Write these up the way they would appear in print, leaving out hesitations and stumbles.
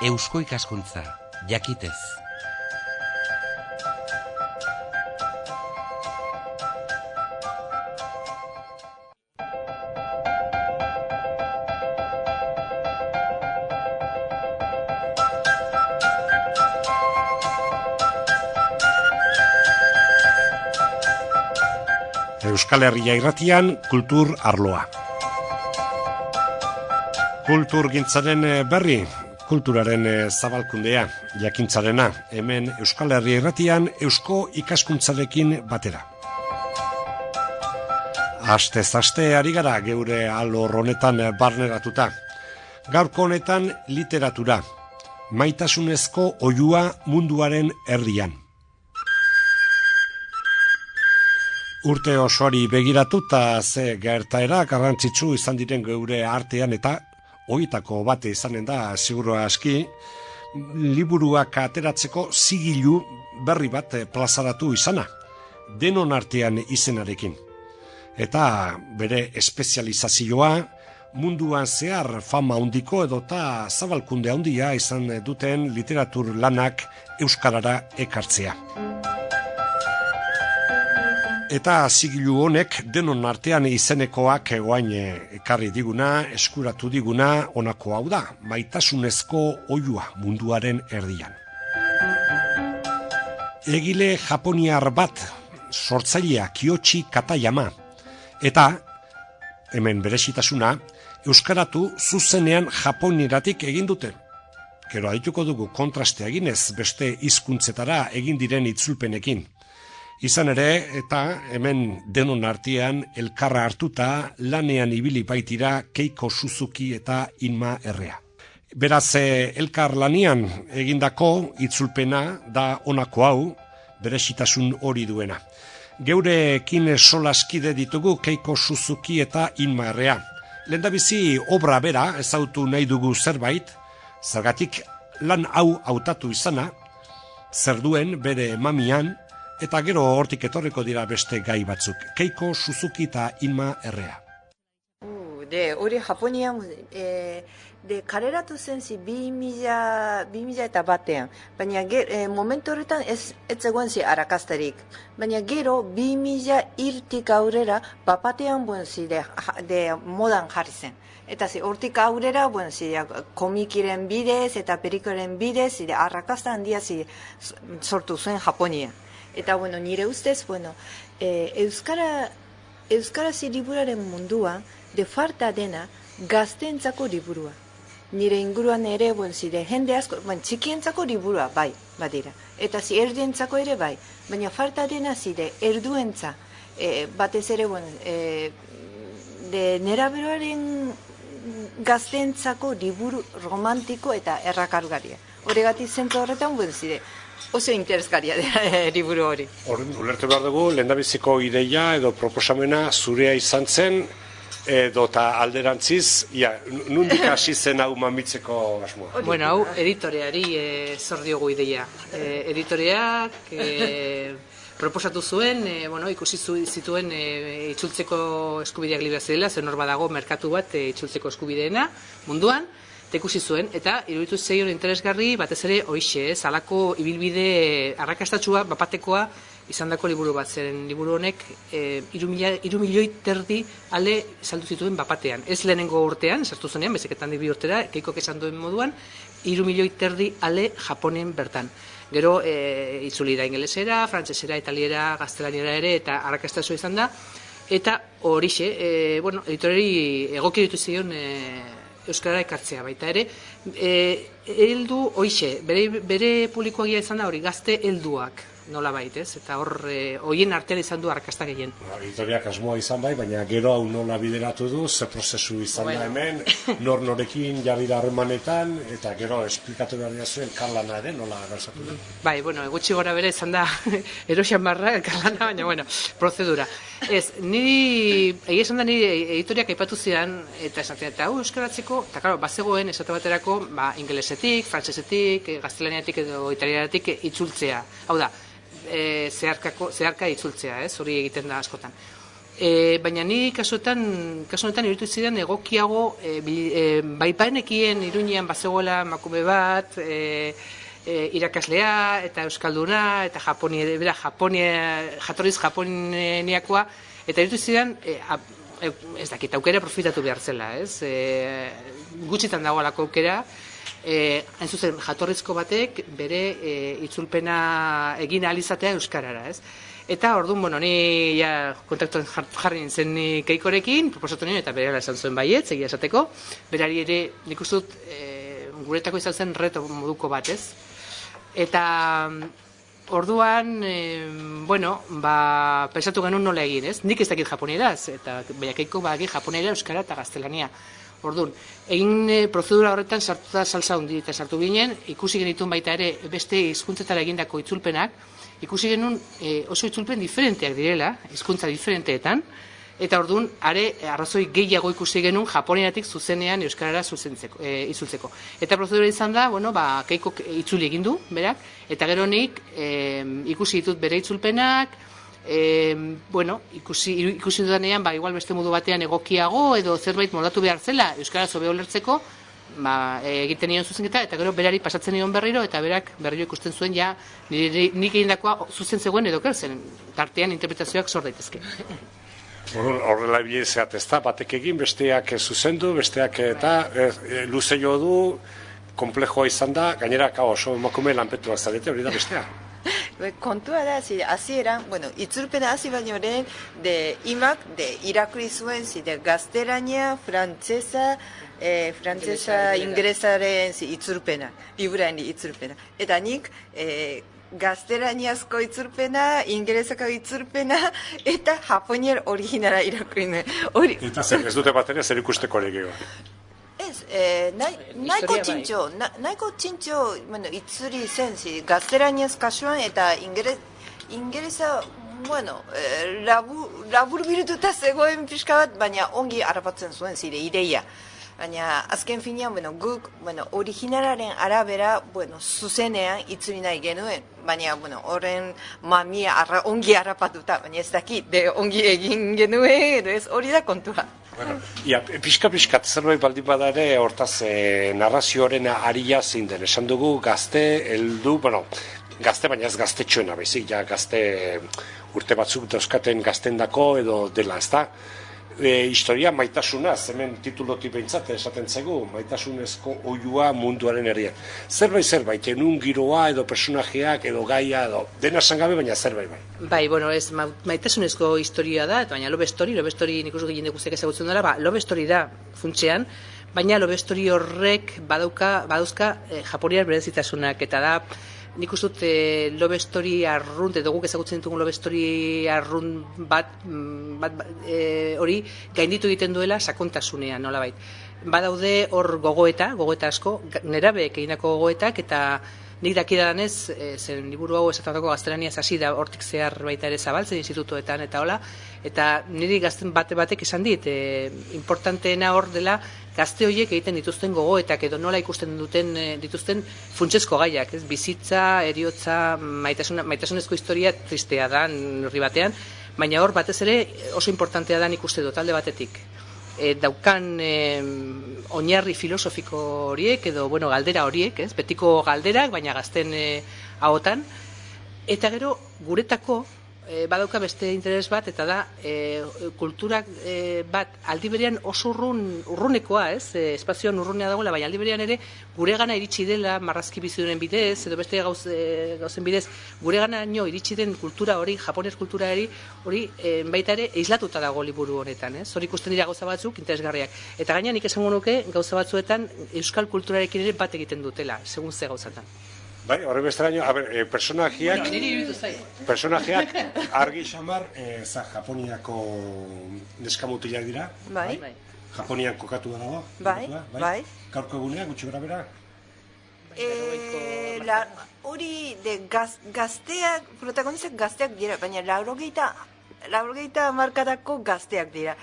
Eusko ikaskuntza, jakitez. Euskal Herria irratian, kultur arloa. Kulturgintzaren berri, kulturaren zabalkundea, jakintzarena, hemen Euskal Herria irratian, eusko ikaskuntzarekin batera. Astez aste ari gara geure alor honetan barneratuta. Gaurko honetan literatura, maitasunezko oihua munduaren erdian. Urte osoari begiratuta ze gertaera garrantzitsu izan diren geure artean eta horietako bate izanen da seguru aski, liburuak ateratzeko zigilu berri bat plazaratu izana, denon artean izenarekin. Eta bere espezializazioa munduan zehar fama handiko edota zabalkunde handia izan duten literatur lanak euskarara ekartzea. Eta zigilu honek denon artean izenekoak egoain ekarri diguna, eskuratu diguna, honako hau da, maitasunezko oihua munduaren erdian. Egile japoniar bat, sortzailea Kiyoshi Katayama, eta, hemen berezitasuna, euskaratu zuzenean japoniratik egin dute. Gero adituko dugu kontrastea eginez beste hizkuntzetara egin diren itzulpenekin. Izan ere, eta hemen denon artean elkarra hartuta lanean ibili baitira Keiko Suzuki eta Inma Errea. Beraz, elkar lanean egindako itzulpena da honako hau, berezitasun hori duena. Geurekin solaskide ditugu Keiko Suzuki eta Inma Errea. Lehendabizi obra bera ezautu nahi dugu zerbait, zergatik lan hau hautatu izana, zer duen bere mamian, eta gero hortik etorriko dira beste gai batzuk. Keiko Suzuki eta Inma Errea. Hori Japonian kaleratu zen 2000 eta batean, baina momentu horretan ez zegoen arrakastarik. Baina gero 2000 irtik aurrera bapatean modan jarri zen. Eta hortik aurrera komikiren bidez eta pelikoren bidez arrakasta handia sortu zuen Japonia. Eta, nire ustez, Euskaraz liburuaren mundua, de falta dena, gazteentzako liburua. Nire inguruan ere, jende asko, txikientzako liburua, bai, badira. Eta erdientzako ere, bai. Baina falta dena erduentza, batez ere, neraberoaren gazteentzako liburu romantiko eta errakargaria. Horregatik zentzu horretan, oso interesgarria da liburu hori. Ulertu behar dugu, lehendabiziko ideia edo proposamena zurea izan zen, edo eta alderantziz, nundik hasi zen hau mamitzeko asmoa? Hau editoreari zor diogu ideia. Editoreak proposatu zuen, ikusi zituen itzultzeko eskubideak libra zirela, zen hor badago merkatu bat itzultzeko eskubideena munduan, eta ikusi zuen, eta iruditu zeion interesgarri, batez ere, hoixe, halako ibilbide arrakastatsua, bapatekoa, izandako liburu bat, zeren liburu honek 3 milioi terdi ale saldu zituen bapatean. Ez lehenengo urtean, sartu zenean, bezeketan 2 urtera, Keikok esan duen moduan, 3 milioi terdi ale Japonen bertan. Gero, itzuli da ingelesera, frantsesera, italiera, gaztelaniera ere, eta arrakastatsua izan da, eta horixe, editorari egoki ditu zeion Euskara ekartzea baita ere, heldu hoixe, bere publikoagia izan da hori, gazte helduak nola baitez, eta horien artean izan du arrakasta gehien. Editoriak asmoa izan bai, baina gero hau nola bideratu du, ze prozesu izan da hemen, norekin jarri da harremanetan, eta gero esplikatu behar dira zuen elkarlana ere, nola gauzatu du? Bai, gutxi gora bere izan da erosian barra elkarlana, baina prozedura. Egia esan da niri editoriak aipatu zidan, eta esatea, eta hau euskaratzeko, eta claro, bazegoen esate baterako, ingelesetik, frantsesetik, gaztelaniatik edo italianatik itzultzea. Hau da, zeharka itzultzea, hori egiten da askotan. Baina ni kasu honetan iruditu zidan egokiago baipanekien Iruñean bazegoela emakume bat, irakaslea eta euskalduna eta jatorriz japoniakoa, eta iruditu zidan ez dakit, aukera profitatu behar zela, ez? Gutxitan dagoelako aukera, hain zuzen jatorrizko batek bere itzulpena egin ahal izatea euskarara, ez? Eta orduan, ni kontaktuan jarri nintzen Keikorekin, proposatu nien, eta berela esan zuen baietz, egia esateko, berari ere nik uste dut guretako izan zen reto moduko bat, ez? Eta orduan, pensatu genuen nola egin, ez? Nik ez dakit japonieraz, eta baina Keiko badaki japonera, euskara eta gaztelania. Orduan, egin prozedura horretan sartuta salsa hundi eta sartu ginen, ikusi genituen baita ere beste hizkuntzetara egindako itzulpenak, ikusi genuen oso itzulpen diferenteak direla, hizkuntza diferenteetan, eta orduan, arrazoi gehiago ikusi genuen japonieratik zuzenean euskarara itzultzeko. Eta prozedura izan da, Keiko itzuli egin du, berak, eta gero nik ikusi ditut bere itzulpenak, ikusi dudanean, igual beste modu batean egokiago, edo zerbait moldatu behar zela, euskaraz hobe ulertzeko, egiten nion zuzenketa, eta gero berari pasatzen nion berriro, eta berak berriro ikusten zuen, nik egindakoa zuzen zegoen edo kerzen, tartean interpretazioak sor daitezke. Horrela bilezeat ez da, batek egin, besteak zuzendu, besteak eta luze jo du, komplejoa izan da, gainera oso emakume lanpetuak zarete, hori da bestea. Kontua da, hasieran, itzulpena hasi baino lehen, imak irakurri zuen, gaztelania, frantzesa, ingresaren itzulpena, liburaren itzulpena. Eta nik gaztelaniazko itzulpena, ingresako itzulpena, eta japonier originala irakurri nuen. Eta ez dute bat ere zer ikusteko legeo. Ez, nahiko txintxo itzuri zen, gaztelaniaz kasuan eta ingereza, labur birututa zegoen pixka bat, baina ongi harrapatzen zuen zire ideia. Baina azken finean, guk originalaren arabera, zuzenean itzuri nahi genuen, baina horren mamia ongi harrapatuta, baina ez dakit, ongi egin genuen, edo ez hori da kontua. Pixka zerbait baldin badare, hortaz narrazioaren aria zein den, esan dugu gazte, heldu, gazte baina ez gaztetxoena, baizik, gazte urte batzuk dauzkaten gaztendako edo dela, ez da? Historia maitasunaz, hemen titulotik behintzat esaten zaigu, maitasunezko oiua munduaren herrian. Zerbait, enun giroa edo personajeak edo gaia edo dena zangabe, baina zerbait bai. Bai, ez maitasunezko historia da, baina love story nik uste gehien guztiak ezagutzen dela, love story da funtsean, baina love story horrek badauzka japoniar berezitasunak, eta da, nik uste dut love story arrunt, edo guk ezagutzen ditugun love story arrunt bat hori gainditu egiten duela sakontasunean, nolabait. Badaude hor gogoeta asko, nerabeek egindako gogoetak, eta nik dakidanez, zen liburu hau esatutako gaztelaniaz hasi da hortik zehar baita ere zabaltzen institutoetan eta hola, eta niri gazten batek esan dit, importanteena hor dela gazte horiek egiten dituzten gogoetak edo nola ikusten dituzten funtsezko gaiak, ez? Bizitza, eriotza, maitasunezko historia tristea da herri batean, baina hor batez ere oso importantea da nik uste dut alde batetik. Daukan oinarri filosofiko horiek edo galdera horiek, ez? Betiko galderak, baina gazten ahotan, eta gero guretako badauka beste interes bat, eta da kulturak bat aldi berean oso urrunekoa, ez? Espazioan urrunea dagoela, baina aldi berean ere guregana iritsi dela marrazki bizidunen bidez, edo beste gauzen bidez, gureganaino iritsi den kultura hori, japones kultura hori baita ere eislatuta dago liburu honetan, ez? Hor ikusten dira gauza batzuk interesgarriak. Eta gaina nik esango nuke gauza batzuetan euskal kulturarekin ere bat egiten dutela, segun ze gauzatan. Bai, horre besteraino, personajeak argi xamar, Japoniako neskamutilak dira. Bai. Japonian kokatu dago. Bai. Gaurko egunea, gutxi gara bera? Hori gazteak, protagonistak gazteak dira, baina laurogeita markadako gazteak dira.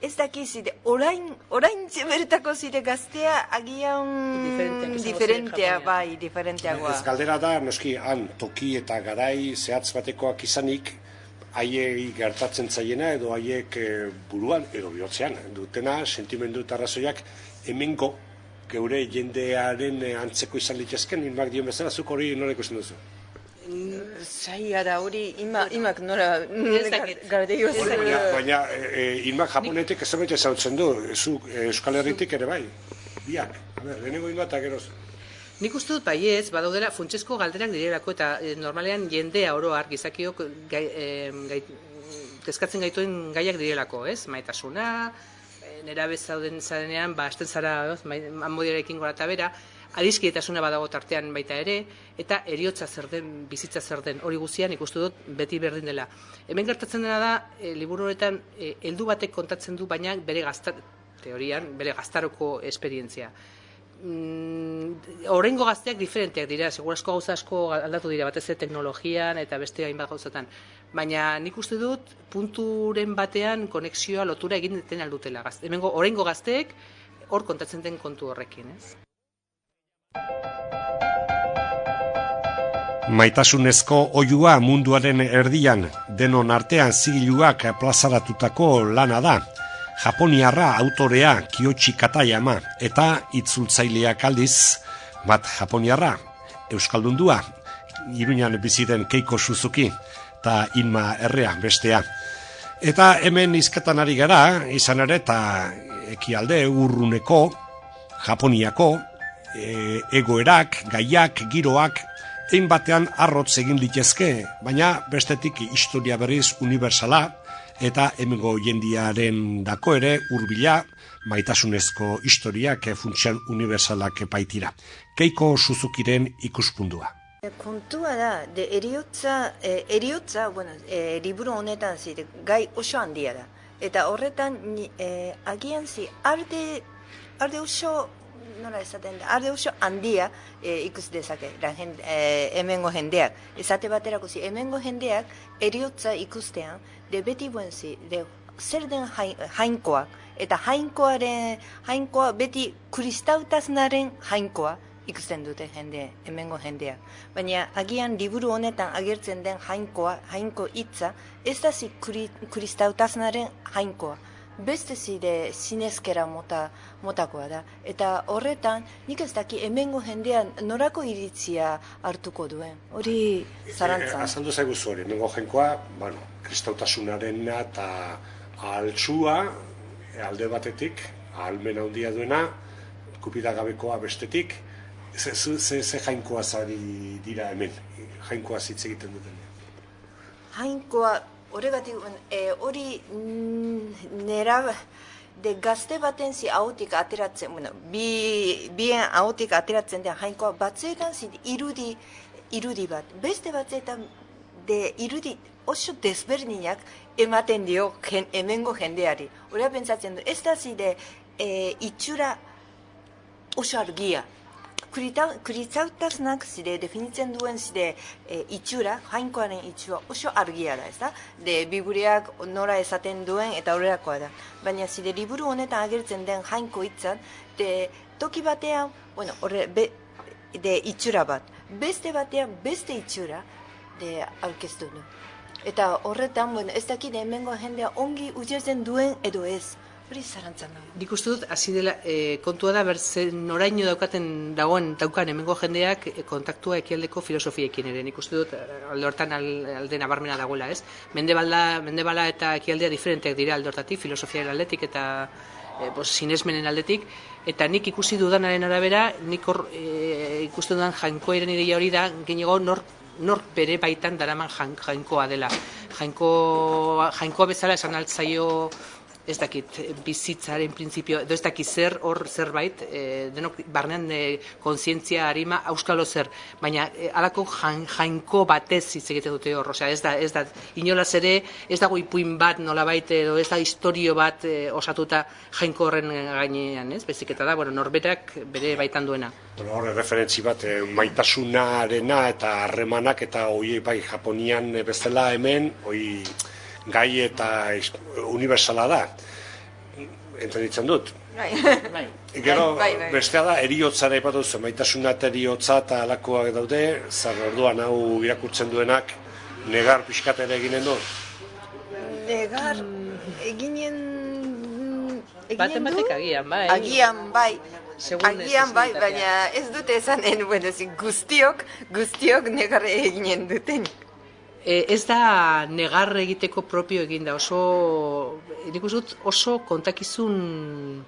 Ez dakizide, orain zeberetako zide gaztea agian diferenteagoa. Ez galdera da, noski, han toki eta garai zehatz batekoak izanik, haiei gertatzen zaiena edo haiek buruan edo bihotzean dutena sentimendu eta arrazoiak hemengo geure jendearen antzeko izan litezken, Inmak dion bezala, zuk hori nola ikusten duzu? Zaila da hori, imak nora gardeio ez. Baina Inmak Japonetik zerbait ezautzen du, zuk Euskal Herritik ere bai, biak, lehenengo Inma eta geroz. Nik uste dut baiez, badaudela funtsezko galderak direlako eta normalean jendea oroar gizakiok kezkatzen gaituen gaiak direlako, ez? Maitasuna, nerabe zauden zarenean, hasten zara amodiarekin gora eta bera, adiskietasuna badago tartean baita ere, eta eriotza zer den, bizitza zer den, hori guztian ikustu dut beti berdin dela. Hemen gertatzen dena da, liburu horretan, heldu batek kontatzen du, baina teorian, bere gaztaroko esperientzia. Horrengo gazteak diferenteak dira, segurazko gauza asko aldatu dira, batez teknologian eta beste hainbat gauzatan. Baina nik uste dut punturen batean konexioa lotura egin deten aldutela. Hemengo horrengo gazteek hor kontatzen den kontu horrekin, ez? Maitasunezko oihua munduaren erdian, denon artean zigiluak plazaratutako lana da. Japoniarra autorea Kiyoshi Katayama eta itzultzaileak aldiz, bat Japoniarra, euskaldundua, Iruñan bizi den Keiko Suzuki eta Inma Errea bestea. Eta hemen hizketan ari gara, izan ere eta ekialde urruneko, Japoniako, egoerak, gaiak, giroak, egin batean arrotz egin litezke, baina bestetik historia berriz universala, eta hemengo jendiaren dako ere hurbila maitasunezko historiak funtsian universalak baitira. Keiko Suzukiren ikuspundua. Kontua da, eriotza, liburu honetan gai oso handia da. Eta horretan, agian arde oso, nola esaten da, arde oso handia ikus dezake, hemengo jendeak. Esate baterako hemengo jendeak eriotza ikustean, beti zer den jainkoak, eta jainkoa beti kristautasunaren jainkoa ikusten dute hemengo jendeak. Baina agian liburu honetan agertzen den jainko hitza, ez da kristautasunaren jainkoa. Beste zinezkera motakoa da. Eta horretan, nik ez daki hemengo jendean norako iritzia hartuko duen. Hori zarantzan. Azaldu zaigu hori, hemengo jainkoa, kristautasunaren eta altsua, alde batetik, ahalmen handia duena, kupidagabekoa bestetik, ze jainkoa zari dira hemen, jainkoa hitz egiten duten. Jainkoa, horregatik, hori nera gazte baten ahotik ateratzen, bien ahotik ateratzen den jainkoa, batzuetan irudi bat, beste batzuetan irudi oso desberdinak ematen dio hemengo jendeari. Horrela pentsatzen du, ez da itxura oso argia. Kristautasunak definitzen duen itxura, jainkoaren itxura oso argia da, ez da? Bibureak nora esaten duen eta horrelakoa da. Baina liburu honetan agertzen den jainko hitzan, toki batean, itxura bat, beste batean beste itxura aurkeztu du. Eta horretan, ez dakit hemengo jendea ongi ulertzen duen edo ez. Hori zarantzan dago. Nik uste dut, hasi dela, kontua da, noraino daukan hemengo jendeak kontaktua ekialdeko filosofiekin ere. Nik uste dut, alde hortan alde nabarmena dagoela, ez? Mendebala eta ekialdea diferenteak dira alde hortatik, filosofiaren aldetik eta sinesmenen aldetik. Eta nik ikusi dudanaren arabera, nik ikusten dudan jainkoaren ideia hori da, gehiago nor bere baitan daraman jainkoa dela. Jainkoa bezala esan altzaio, ez dakit, bizitzaren printzipio, edo ez dakit zer, hor zerbait, denok barnean kontzientzia harima auskalo zer, baina alako jainko batez hitz egiten dute hor, osea, ez da, inolaz ere, ez dago ipuin bat nolabait, edo ez da historio bat osatuta jainko horren gainean, ez? Bezik eta da, norberak bere baitan duena. Horre referentzi bat, maitasunarena eta harremanak eta hoi bai Japonian bezala hemen, hoi gai eta universala da, entenditzen dut. Gero, bestea da, eriotzara ipatu zu, maitasuna eta eriotza eta alakoak daude, zer orduan hau irakurtzen duenak, negar pixkat ere eginen du. Negar, eginen Baten batek du? agian, bai. Agian bai. Segun Agian bai, necesidadea. baina ez dute esanen, bueno, guztiok negar eginen duten. Ez da negar egiteko propio egin da, nik uste dut oso kontakizun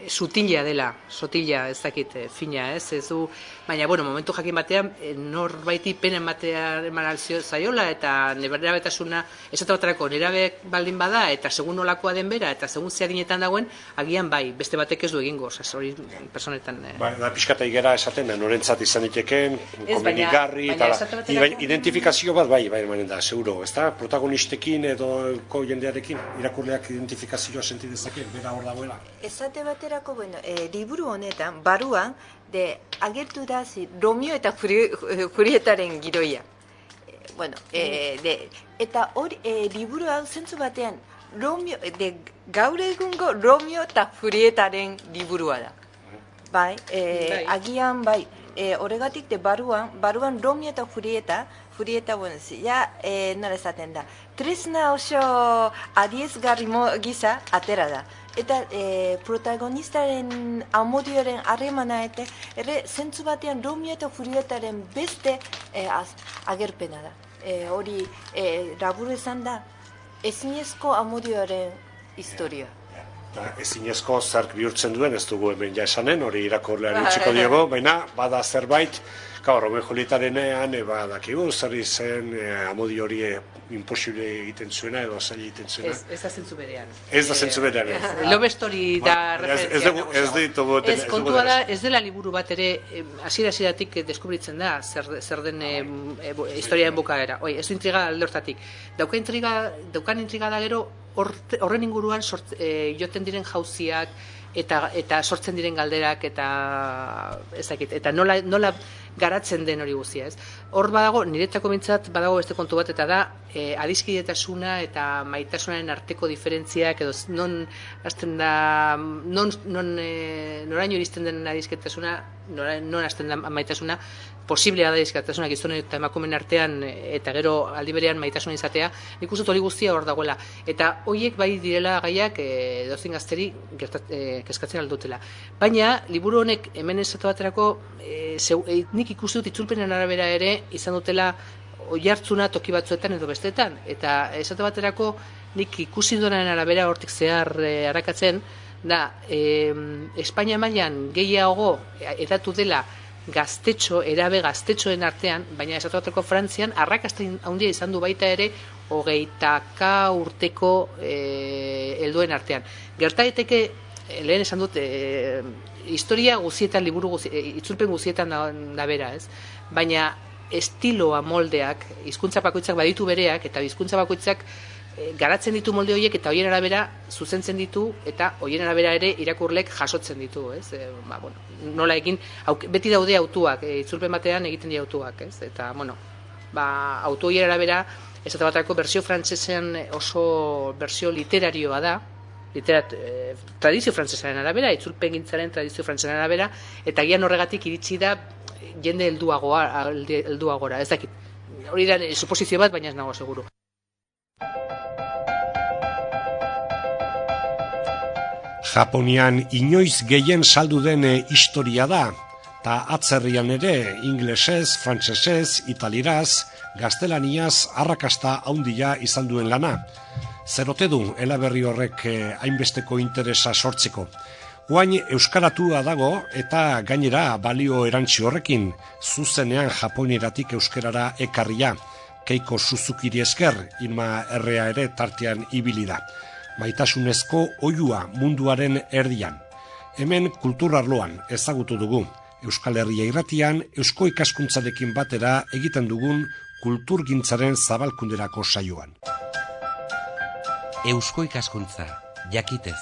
sutila dela, sotila, ez dakit, fina, ez du, baina, bueno, momentu jakin batean, norbaiti pena eman alzio zaiola, eta nerabetasuna, esate baterako, nerabek baldin bada, eta segun nolakoa den bera, eta segun ze adinetan dagoen, agian bai, beste batek ez du egingo, hori personetan. Da pixkata igera esaten, norentzat izan diteken, komenigarri, baina eta esate baterako- identifikazio bat bai emanen da, seguro, ez da? Protagonistekin edo jendearekin, irakurleak identifikazioa senti dezake, bera hor dagoela. Esate baterako, bueno, liburu honetan, baruan, agertu da Romeo eta Julietaren gidoia. Bueno, eta hori, liburu hau zentzu batean, gaur egungo Romeo eta Julietaren liburua da. Bai, agian bai, horregatik baruan Romeo eta Julieta, bueno, nola esaten da, tresna oso adiezgarri gisa atera da. Eta protagonistaren amodioaren harremana eta zentzu batean Romeo eta Julietaren beste agerpena da. Hori labur esan da, ezinezko amodioaren historia. Ezinezko zerk bihurtzen duen, ez dugu hemen ja esanen, hori irakurlean utziko diego, baina bada zerbait, Romeo Julietarenean, badakigu, zer izen amodi hori imposible egiten zuena edo zaila egiten zuena. Ez da zentzu berean. Ez da zentzu berean. Love Story da referentzia. Ez kontua da, ez dela liburu bat ere, hasieratik deskubritzen da, zer den historiaren bukaera. Ez du intriga alde hortatik. Daukan intriga da gero, horren inguruan joten diren jauziak, eta sortzen diren galderak, eta nola garatzen den hori guztia, ez? Hor badago, niretzako mintzat, badago beste kontu bat, eta da, adiskidetasuna eta maitasunaren arteko diferentziak, edo noraino iristen den adiskidetasuna, non hasten da maitasuna, posiblea da adiskidetasuna gizon eta emakumeen artean, eta gero aldi berean maitasuna izatea, nik uste hori guztia hor dagoela. Eta horiek bai direla gaiak edozein gazteri kezkatzen aldutela. Baina, liburu honek hemen esatu baterako, nik ikusi dut itzulpenen arabera ere izan dutela oihartzuna toki batzuetan edo besteetan. Eta esate baterako nik ikusi duenaren arabera hortik zehar arakatzen, da, Espainia mailan gehiago edatu dela erabe gaztetxoen artean, baina esate baterako Frantzian arrakasta handia izan du baita ere 20 urteko helduen artean. Gerta daiteke, lehen esan dut, historia guzietan, liburu itzulpen guzietan da bera, ez? Baina estiloa, moldeak, hizkuntza bakoitzak baditu bereak, eta hizkuntza bakoitzak garatzen ditu molde horiek, eta horien arabera zuzentzen ditu, eta horien arabera ere irakurlek jasotzen ditu, ez? Nola egin, beti daude autuak, itzulpen batean egiten dira autuak, ez? Eta, autu horien arabera, esate baterako berzio frantsesean oso berzio literarioa da, tradizio frantsesaren arabera, itzulpen gintzaren tradizio frantsesaren arabera, eta gian horregatik iritsi da jende helduagora, ez dakit. Hori da suposizio bat, baina ez nago seguru. Japonian inoiz gehien saldu den historia da, eta atzerrian ere inglesez, frantsesez, italieraz, gaztelaniaz arrakasta handia izan duen lana. Zer ote du eleberri horrek hainbesteko interesa sortzeko. Oain euskaratua dago eta gainera balio erantzi horrekin, zuzenean japonieratik euskarara ekarria. Keiko Suzukiri esker, Irma Errea ere tartean ibili da. Maitasunezko oihua munduaren erdian. Hemen kulturarloan ezagutu dugu. Euskal Herria irratian, eusko ikaskuntzarekin batera egiten dugun kulturgintzaren zabalkunderako saioan. Eusko ikaskuntza, jakitez.